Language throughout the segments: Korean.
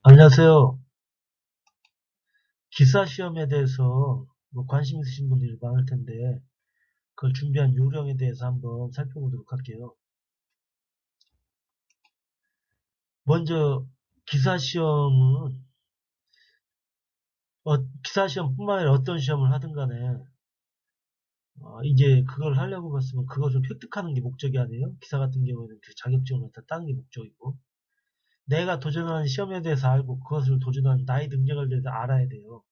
안녕하세요. 기사 시험에 대해서 관심 있으신 분들이 많을 텐데 그걸 준비한 요령에 대해서 한번 살펴보도록 할게요. 먼저 기사 시험은 기사 시험뿐만 아니라 어떤 시험을 하든 간에 이제 그걸 하려고 봤으면 그것을 획득하는 게 목적이 아니에요. 기사 같은 경우에는 그 자격증을 갖다 따는 게 목적이고 내가 도전하는 시험에 대해서 알고 그것을 도전하는 나의 능력을 대해서 알아야 돼요.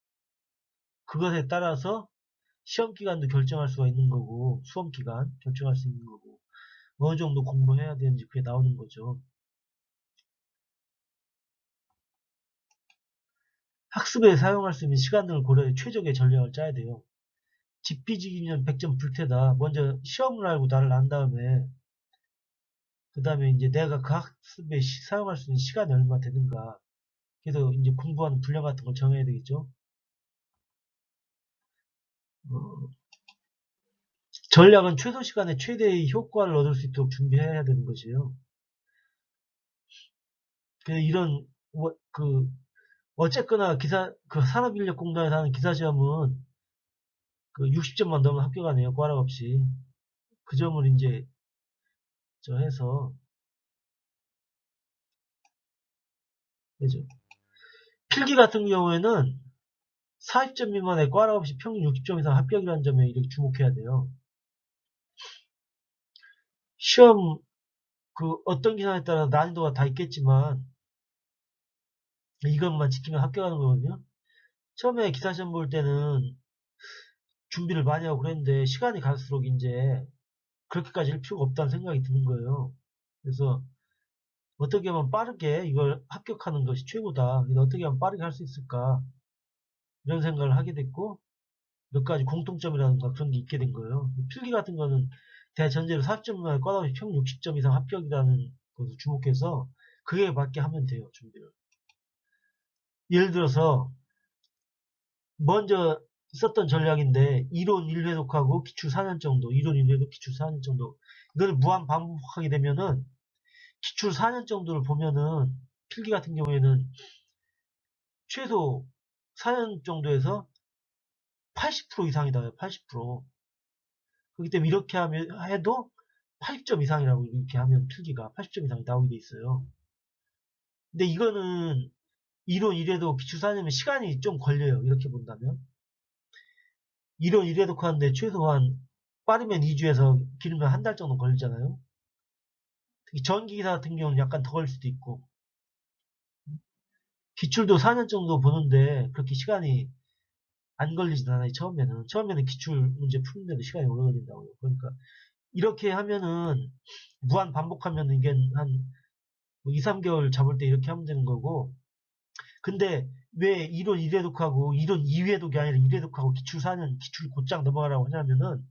그것에 따라서 시험 기간도 결정할 수가 있는 거고 수험 기간 결정할 수 있는 거고 어느 정도 공부해야 되는지 그게 나오는 거죠. 학습에 사용할 수 있는 시간 등을 고려해 최적의 전략을 짜야 돼요. 직비직이면 100점 불태다. 먼저 시험을 알고 나를 안 다음에 그 다음에 이제 내가 그 학습에 사용할 수 있는 시간이 얼마 되는가. 그래서 이제 공부하는 분량 같은 걸 정해야 되겠죠. 어, 전략은 최소 시간에 최대의 효과를 얻을 수 있도록 준비해야 되는 것이에요. 그래서 이런 어쨌거나 그 산업인력공단에서 하는 기사시험은 그 60점만 넣으면 합격하네요. 꽈락 없이. 그 점을 이제 저 해서 되죠. 필기 같은 경우에는 40점 미만의 꽈락 없이 평균 60점 이상 합격이라는 점에 이렇게 주목해야 돼요. 시험 그 어떤 기사에 따라 난이도가 다 있겠지만 이것만 지키면 합격하는 거거든요. 처음에 기사시험 볼 때는 준비를 많이 하고 그랬는데 시간이 갈수록 이제 그렇게까지 할 필요가 없다는 생각이 드는 거예요. 그래서 어떻게 하면 빠르게 이걸 합격하는 것이 최고다. 어떻게 하면 빠르게 할 수 있을까? 이런 생각을 하게 됐고 몇 가지 공통점이라든가 그런 게 있게 된 거예요. 필기 같은 거는 대전제로 40점 미만에 꽈다시 평균 60점 이상 합격이라는 것을 주목해서 그에 맞게 하면 돼요, 준비를. 예를 들어서 먼저 썼던 전략인데 이론 1회독하고 기출 4년 정도, 이론 1회독 기출 4년 정도 이걸 무한 반복하게 되면은 기출 4년 정도를 보면은 필기 같은 경우에는 최소 4년 정도에서 80% 이상이 나와요. 80%. 그렇기 때문에 이렇게 하면 해도 80점 이상이라고 이렇게 하면 필기가 80점 이상이 나오게 돼 있어요. 근데 이거는 이론 1회도 기출 4년이면 시간이 좀 걸려요. 이렇게 본다면. 이론 1회독 하는데 최소한 빠르면 2주에서 길면 한 달 정도 걸리잖아요. 특히 전기기사 같은 경우는 약간 더 걸릴 수도 있고 기출도 4년 정도 보는데 그렇게 시간이 안 걸리진 않아요. 처음에는 기출 문제 푸는데도 시간이 오래 걸린다고요. 그러니까 이렇게 하면은 무한 반복하면 이게 한 2, 3개월 잡을 때 이렇게 하면 되는 거고 근데 왜 이론 1회독하고 이론 2회독이 아니라 1회독하고 기출 4년 기출 곧장 넘어가라고 하냐면은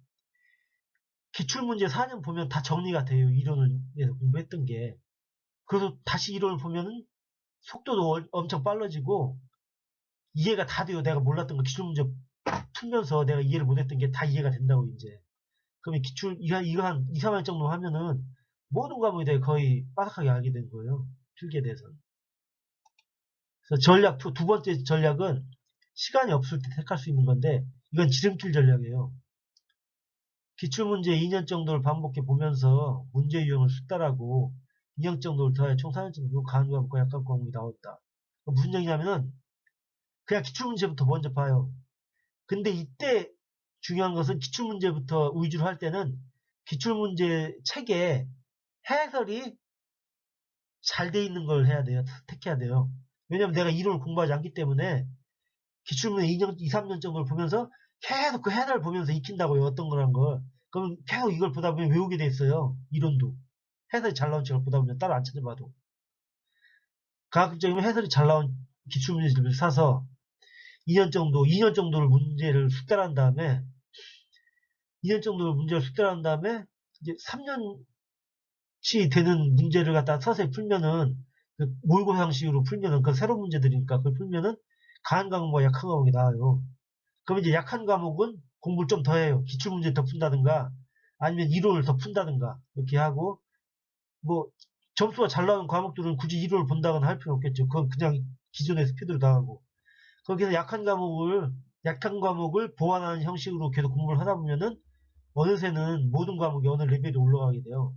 기출문제 4년 보면 다 정리가 돼요. 이론을 공부했던 게. 그래서 다시 이론을 보면은 속도도 엄청 빨라지고 이해가 다 돼요. 내가 몰랐던 거 기출문제 풀면서 내가 이해를 못했던 게 다 이해가 된다고 이제. 그러면 기출 이거 한 2, 3일 정도 하면은 모든 과목에 대해 거의 빠삭하게 알게 된 거예요. 필기에 대해서는. 그래서 두 번째 전략은 시간이 없을 때 택할 수 있는 건데 이건 지름길 전략이에요. 기출문제 2년 정도를 반복해 보면서 문제 유형을 숙달하고 2년 정도를 더해 총 4년 정도 가는 과목과 약간 과목이 나왔다. 무슨 얘기냐면은 그냥 기출문제부터 먼저 봐요. 근데 이때 중요한 것은 기출문제부터 위주로 할 때는 기출문제 책에 해설이 잘 돼 있는 걸 해야 돼요. 택해야 돼요. 왜냐면 내가 이론을 공부하지 않기 때문에 기출문제 2년, 2, 3년 정도를 보면서 계속 그 해설을 보면서 익힌다고요. 어떤 거란 걸. 그럼 계속 이걸 보다 보면 외우게 돼 있어요. 이론도. 해설이 잘 나온 책을 보다 보면 따로 안 찾아봐도. 과학적이면 해설이 잘 나온 기출문제집을 사서 2년 정도를 문제를 숙달한 다음에 2년 정도를 문제를 숙달한 다음에 이제 3년치 되는 문제를 갖다 서서히 풀면은 그 모의고사 형식으로 풀면은 그 새로운 문제들이니까 그걸 풀면은 강한 과목과 약한 과목이 나와요. 그럼 이제 약한 과목은 공부를 좀 더 해요. 기출문제 더 푼다든가 아니면 이론을 더 푼다든가 이렇게 하고 뭐 점수가 잘 나오는 과목들은 굳이 이론을 본다거나 할 필요 없겠죠. 그건 그냥 기존의 스피드로 나가고. 거기서 약한 과목을 보완하는 형식으로 계속 공부를 하다 보면은 어느새는 모든 과목이 어느 레벨이 올라가게 돼요.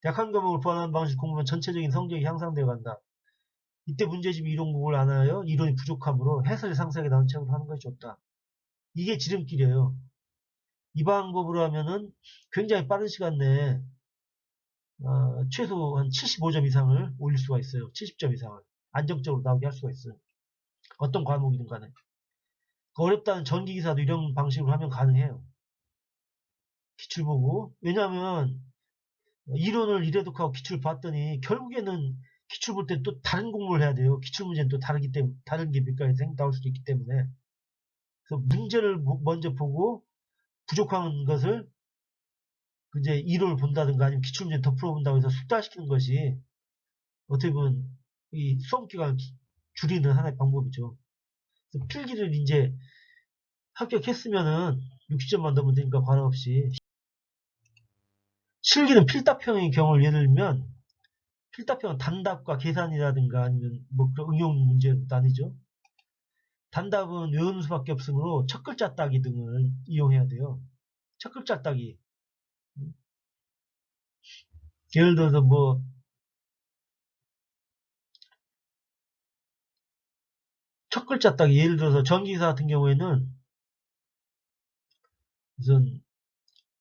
약한 과목을 보완하는 방식 공부하면 전체적인 성적이 향상되어 간다. 이때 문제집이 이론 공부를 안 하여 이론이 부족하므로 해설이 상세하게 나온 책으로 하는 것이 좋다. 이게 지름길이에요. 이 방법으로 하면은 굉장히 빠른 시간 내에 최소 한 75점 이상을 올릴 수가 있어요. 70점 이상을 안정적으로 나오게 할 수가 있어요. 어떤 과목이든 간에. 어렵다는 전기기사도 이런 방식으로 하면 가능해요. 기출 보고. 왜냐하면 이론을 이래독하고 기출 봤더니 결국에는 기출 볼 때 또 다른 공부를 해야 돼요. 기출 문제는 또 다르기 때문에 다른 게 몇 가지 나올 수도 있기 때문에. 그래서 문제를 먼저 보고 부족한 것을 이제 이론을 본다든가 아니면 기출 문제 더 풀어본다고 해서 숙달시키는 것이 어떻게 보면 이 수험 기간을 줄이는 하나의 방법이죠. 그래서 필기를 이제 합격했으면은 60점만 넣으면 되니까 관화 없이. 실기는 필답형의 경우를 예를 들면 필답형은 단답과 계산이라든가 아니면 뭐 그런 응용 문제로 나뉘죠. 단답은 외우는 수밖에 없으므로 첫 글자 따기 등을 이용해야 돼요. 첫 글자 따기. 예를 들어서 뭐 첫 글자 따기 예를 들어서 전기사 같은 경우에는 무슨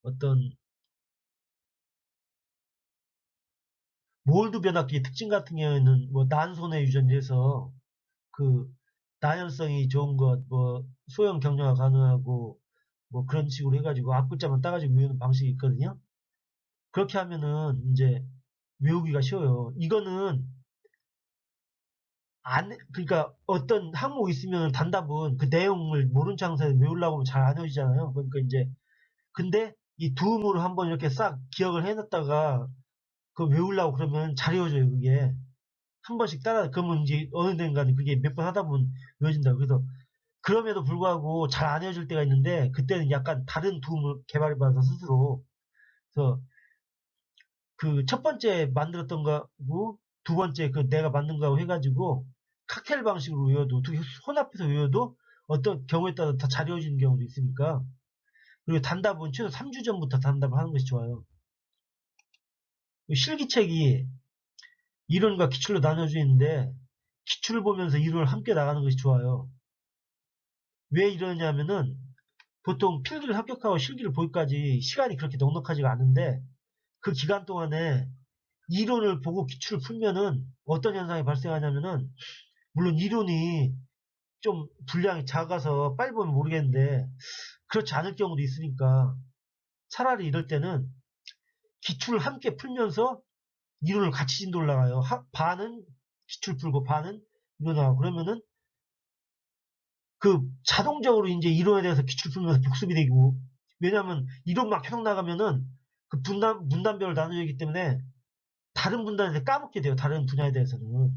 어떤 몰드 변압기의 특징 같은 경우에는 뭐 난손의 유전자에서 그 나연성이 좋은 것, 뭐 소형 경량화 가능하고 뭐 그런 식으로 해가지고 앞글자만 따가지고 외우는 방식이 있거든요. 그렇게 하면은 이제 외우기가 쉬워요. 이거는 그러니까 어떤 항목 있으면 단답은 그 내용을 모른 상태에서 외우려고 하면 잘 안 외워지잖아요. 그러니까 이제 근데 이 두음으로 한번 이렇게 싹 기억을 해놨다가 그 외우려고 그러면 잘 외워져요. 그게 한 번씩 따라 그러면 이제 어느 데인가는 그게 몇 번 하다 보면 외워진다고. 그래서 그럼에도 불구하고 잘 안 외워질 때가 있는데 그때는 약간 다른 도움을 개발해봐서 스스로 그래서 그 첫 번째 만들었던 거하고 두 번째 그 내가 만든 거하고 해가지고 칵테일 방식으로 외워도 어떻게 손 앞에서 외워도 어떤 경우에 따라 다 잘 외워지는 경우도 있으니까. 그리고 단답은 최소 3주 전부터 단답을 하는 것이 좋아요. 실기책이 이론과 기출로 나눠져 있는데 기출을 보면서 이론을 함께 나가는 것이 좋아요. 왜 이러냐면은 보통 필기를 합격하고 실기를 보기까지 시간이 그렇게 넉넉하지가 않은데 그 기간 동안에 이론을 보고 기출을 풀면은 어떤 현상이 발생하냐면은 물론 이론이 좀 분량이 작아서 빨리 보면 모르겠는데 그렇지 않을 경우도 있으니까 차라리 이럴 때는 기출을 함께 풀면서 이론을 같이 진도 올라가요. 반은 기출 풀고 반은 이론하고 그러면은 그 자동적으로 이제 이론에 대해서 기출 풀면서 복습이 되고 왜냐하면 이론만 계속 나가면은 그 문단별로 나눠져 있기 때문에 다른 분야에 대해서 까먹게 돼요. 다른 분야에 대해서는.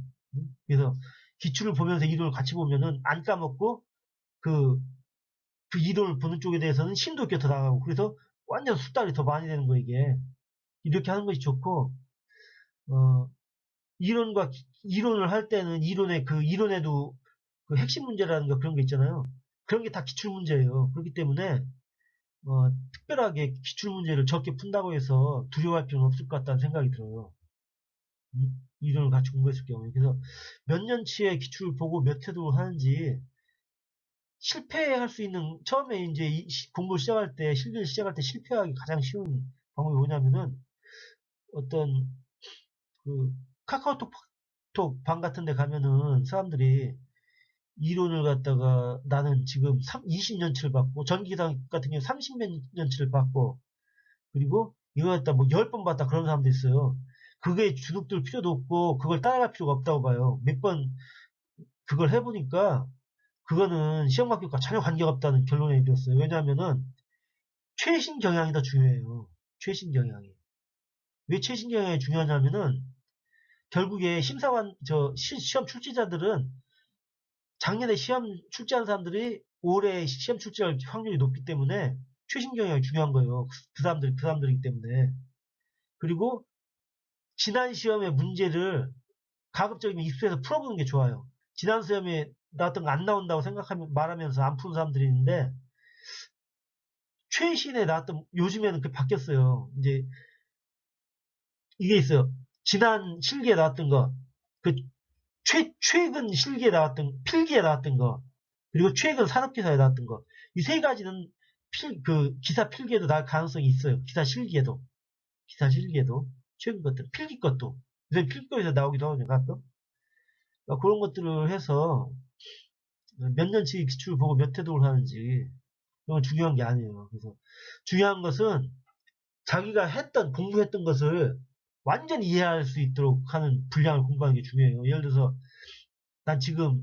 그래서 기출을 보면서 이론을 같이 보면은 안 까먹고 그, 그 이론을 보는 쪽에 대해서는 심도 있게 더 나가고 그래서 완전 숙달이 더 많이 되는 거예요, 이게. 이렇게 하는 것이 좋고, 어, 이론과, 이론을 할 때는 이론에도 그 핵심 문제라든가 그런 게 있잖아요. 그런 게 다 기출 문제예요. 그렇기 때문에, 특별하게 기출 문제를 적게 푼다고 해서 두려워할 필요는 없을 것 같다는 생각이 들어요. 이론을 같이 공부했을 경우에. 그래서 몇 년치의 기출을 보고 몇 회도 하는지 실패할 수 있는, 처음에 이제 공부를 시작할 때, 실기를 시작할 때 실패하기 가장 쉬운 방법이 뭐냐면은 어떤 그 카카오톡 방 같은 데 가면은 사람들이 이론을 갖다가 나는 지금 20년치를 받고 전기기사 같은 경우 30몇 년치를 받고 그리고 이거 갖다 뭐 10번 봤다 그런 사람도 있어요. 그게 주눅들 필요도 없고 그걸 따라갈 필요가 없다고 봐요. 몇 번 그걸 해보니까 그거는 시험 합격과 전혀 관계가 없다는 결론에 이르렀어요. 왜냐하면은 최신 경향이 더 중요해요. 최신 경향이. 왜 최신 경향이 중요하냐면은 결국에 시험 출제자들은 작년에 시험 출제한 사람들이 올해 시험 출제할 확률이 높기 때문에 최신 경향이 중요한 거예요. 그 사람들이기 때문에. 그리고 지난 시험의 문제를 가급적이면 입수해서 풀어보는 게 좋아요. 지난 시험에 나왔던 거 안 나온다고 생각하면 말하면서 안 푸는 사람들이 있는데 최신에 나왔던 요즘에는 그 바뀌었어요. 이제 이게 있어요. 지난 실기에 나왔던 거, 그 최근 실기에 나왔던 필기에 나왔던 거, 그리고 최근 산업기사에 나왔던 거, 이 세 가지는 그 기사 필기에도 나올 가능성이 있어요. 기사 실기에도 최근 것들, 필기 것도 요새 필기 거에서 나오기도 하거든요. 가끔. 그러니까 그런 것들을 해서 몇 년치 기출을 보고 몇 회독을 하는지 이건 중요한 게 아니에요. 그래서 중요한 것은 자기가 공부했던 것을 완전히 이해할 수 있도록 하는 분량을 공부하는 게 중요해요. 예를 들어서 난 지금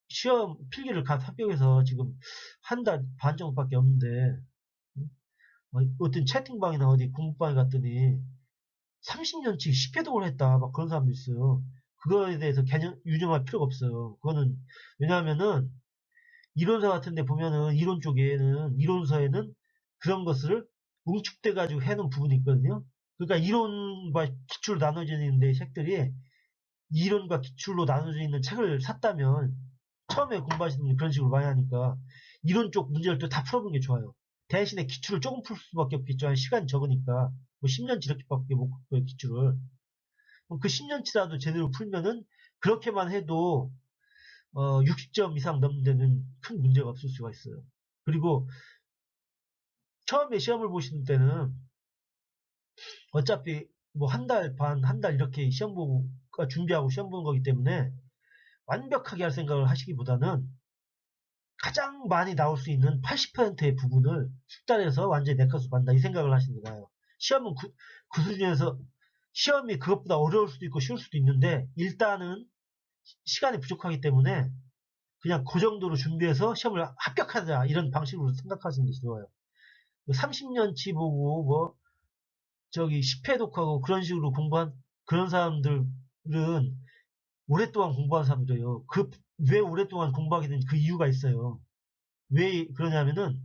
시험 필기를 갓 합격해서 지금 한 달 반 정도밖에 없는데 어떤 채팅방이나 어디 공부방에 갔더니 30년치 10회독을 했다 막 그런 사람도 있어요. 그거에 대해서 개념 유념할 필요가 없어요. 그거는 왜냐하면은 이론서 같은 데 보면은 이론 쪽에는 이론서에는 그런 것을 응축돼 가지고 해놓은 부분이 있거든요. 그러니까 이론과 기출로 나눠져 있는데 책들이 이론과 기출로 나눠져 있는 책을 샀다면 처음에 공부하시는 분이 그런 식으로 많이 하니까 이론 쪽 문제를 또 다 풀어보는 게 좋아요. 대신에 기출을 조금 풀 수밖에 없겠죠. 시간이 적으니까 뭐 10년치 이렇게밖에 못 풀어요 기출을. 그 10년치라도 제대로 풀면은 그렇게만 해도 60점 이상 넘는 데는 큰 문제가 없을 수가 있어요. 그리고 처음에 시험을 보시는 때는 어차피 뭐 한 달 반, 한 달 이렇게 시험 보고 준비하고 시험 보는 거기 때문에 완벽하게 할 생각을 하시기보다는 가장 많이 나올 수 있는 80%의 부분을 숙달해서 완전히 내 것으로 만다 이 생각을 하시는 거예요. 시험은 그 수준에서 시험이 그것보다 어려울 수도 있고 쉬울 수도 있는데 일단은 시간이 부족하기 때문에 그냥 그 정도로 준비해서 시험을 합격하자 이런 방식으로 생각하시는 게 좋아요. 30년치 보고 뭐 저기 10회 독하고 그런 식으로 공부한 그런 사람들은 오랫동안 공부한 사람들이에요. 왜 오랫동안 공부하게 된 그 이유가 있어요. 왜 그러냐면은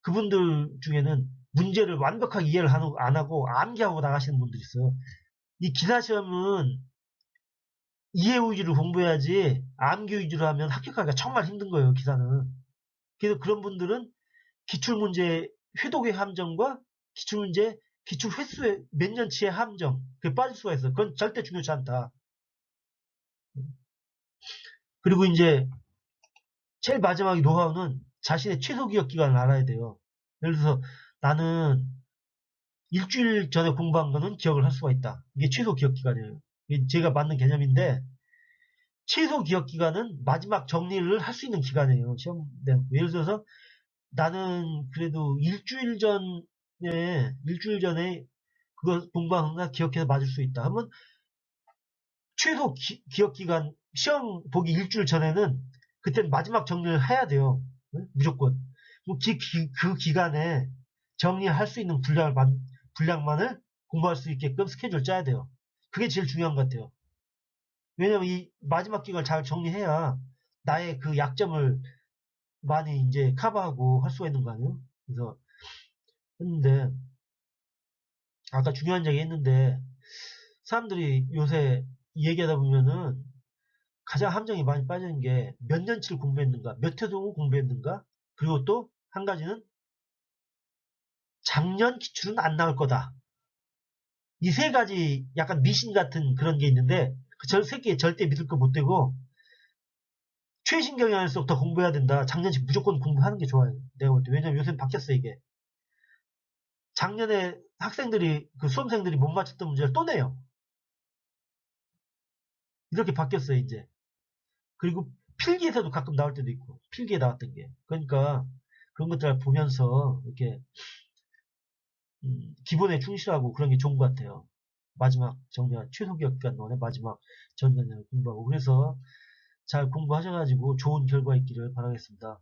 그분들 중에는 문제를 완벽하게 이해를 안 하고 암기하고 나가시는 분들이 있어요. 이 기사 시험은 이해 위주로 공부해야지 암기 위주로 하면 합격하기가 정말 힘든 거예요. 기사는. 그래서 그런 분들은 기출문제 회독의 함정과 기출문제 기출 횟수의 몇 년치의 함정 그게 빠질 수가 있어요. 그건 절대 중요치 않다. 그리고 이제 제일 마지막에 노하우는 자신의 최소 기억 기간을 알아야 돼요. 예를 들어서 나는 일주일 전에 공부한 거는 기억을 할 수가 있다. 이게 최소 기억 기간이에요. 이게 제가 맞는 개념인데 최소 기억 기간은 마지막 정리를 할 수 있는 기간이에요. 시험 예를 들어서 나는 그래도 일주일 전에 그거 공부한 거 기억해서 맞을 수 있다. 하면 최소 기억 기간 시험 보기 일주일 전에는 그때는 마지막 정리를 해야 돼요. 무조건. 그 기간에 정리할 수 있는 분량만을 공부할 수 있게끔 스케줄 짜야 돼요. 그게 제일 중요한 것 같아요. 왜냐면 이 마지막 기간을 잘 정리해야 나의 그 약점을 많이 이제 커버하고 할 수가 있는 거 아니에요? 그래서 했는데 아까 중요한 얘기 했는데 사람들이 요새 얘기하다 보면은 가장 함정이 많이 빠지는 게 몇 년치를 공부했는가, 몇 회동을 공부했는가, 그리고 또 한 가지는 작년 기출은 안 나올 거다. 이 세 가지 약간 미신 같은 그런 게 있는데 그 새끼 절대 믿을 거 못 되고 최신 경향일수록 더 공부해야 된다. 작년치 무조건 공부하는 게 좋아요. 내가 볼 때. 왜냐면 요새는 바뀌었어 이게. 작년에 그 수험생들이 못 맞췄던 문제를 또 내요. 이렇게 바뀌었어요 이제. 그리고 필기에서도 가끔 나올 때도 있고 필기에 나왔던 게. 그러니까 그런 것들을 보면서 이렇게 기본에 충실하고 그런 게 좋은 것 같아요. 마지막 정리가 최소 기억 기간 동안에 마지막 정리를 공부하고 그래서 잘 공부하셔가지고 좋은 결과 있기를 바라겠습니다.